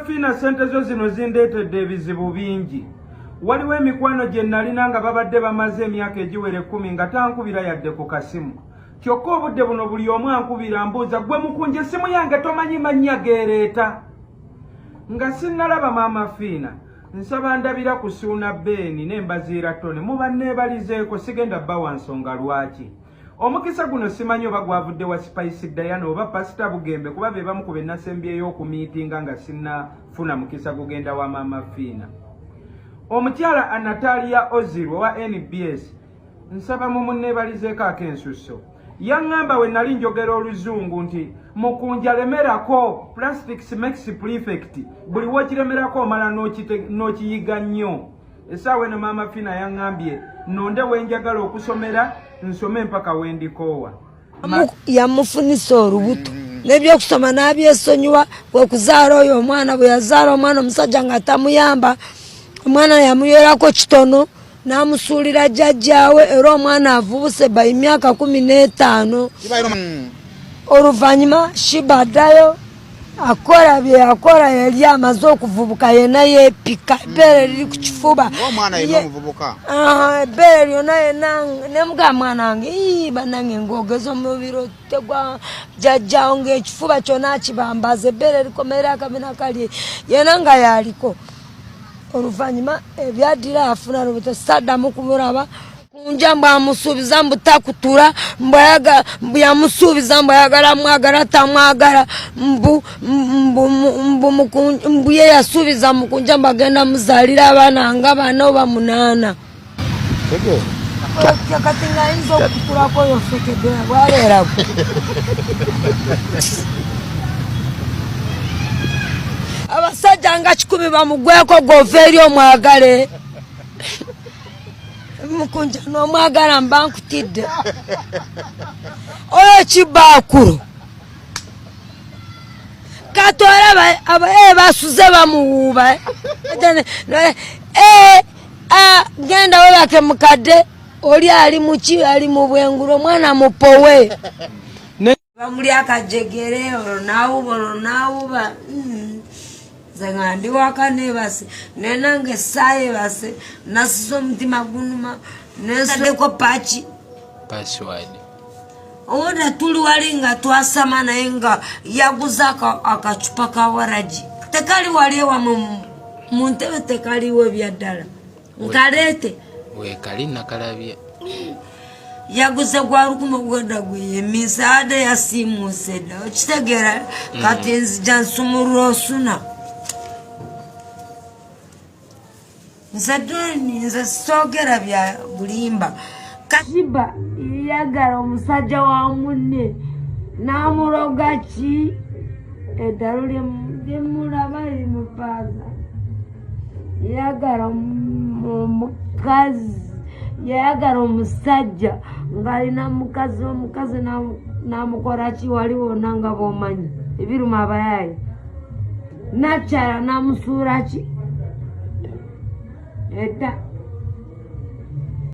Mama Fina sente zo zino zindeetedde ebizibu bingi. Waliwo emikwano gye nalina nga babadde bamaze emyaka egiwere 10 nga tankubira yadde ku kasimu. Kyokka obudde buno buli omu ankubira mbuuza gwe mukunje essimu yange tomanyi mannya geereeta. Nga sinnalaba Mama Fina nsaba ndabira kusuuna Beni n'embaziira Tone muba neebalizeeko sigenda bbawa nsonga lwaki. Omukisa guno simanyi oba gwavudde wa Spice Diana oba Pastor Bugembe kuba be bamu ku be nasembyeyo okumiitinga nga sinnafuna mukisa gugenda wa Mama Fina. Omukyala Anatalia Ozil wa NBS nsaba mumuneebalizeeko ak'ensusso. Yaŋŋamba we nali njogera oluzungu nti mukunja lemerako plastics makes perfect buli wokiremerako omala n'okiyiga nnyo. Essaawa eno Mama Fina yaŋŋambye nonde wenjagala okusomera nsome mpaka wendikoowa. Yamufunisa olubuto n'ebyokusoma n'abyesonyiwa kwe kuzaala oyo omwana bwe yazaala omwana omusajja nga tamuyamba omwana yamuyoerako kitono namusuulira jjajjaawe era omwana avubuse bayi myaka 15. Oluvannyuma Shiba addayo akola bye yakola yali amaze okuvubuka yenna yeepika ebbeere liri ku kifuba ebbeere lyonna yenna nemugaa mwana wange bannange ng'ogeza omubiri otegwa jjajjaawo ng'ekifuba kyonna akibambaza ebbeere likomerera akabina kali yenna nga yaliko. Oluvannyuma ebyaddira afuna lubuto saddamu kumulaba kunja mbwamusuubiza mbutakutula mbyamusuubiza mbwayagala mwagala tamwagala mbu ye yasuubiza mukunja mbagenda muzaalira abaana nga 4 oba 8. Kati ng'ayinza okutulako oyo fekedera bwabeerako. Abasajja nga 10 bamugweko gova eri omwagale. Mukunja n'omwagala mba nkutidde. Oyo Kibaakulu. Kati olaba basuze bamuwuuba. Genda webake mukadde oli ali muki ali mu bwengulu omwana mupowe. Bamuli akajegere olwo naawuba zanga ndi waka nebase nenange saye base nasizo omutima gunuma neseko password oda tuli wali nga twasama naye nga yaguza akacupa ka waraji tekali wali wa mu ntebe tekaliwo byaddala nkaleete wekali nakalabye yaguze gwa 10 gwenda gwe misaada yasimuseda okitegera kati nzija nsumulula osuna. Nze soogera bya bulimba. Kashiba yagala omusajja wa munne n'amuloga ki eddalo lyemulaba limupaaza. Yagala omukazi yagala omusajja ng'alina mukazi omukazi n'amukola ki wali wonna nga bw'omanyi ebiruma abayaayi nakyala n'amusuula ki Eta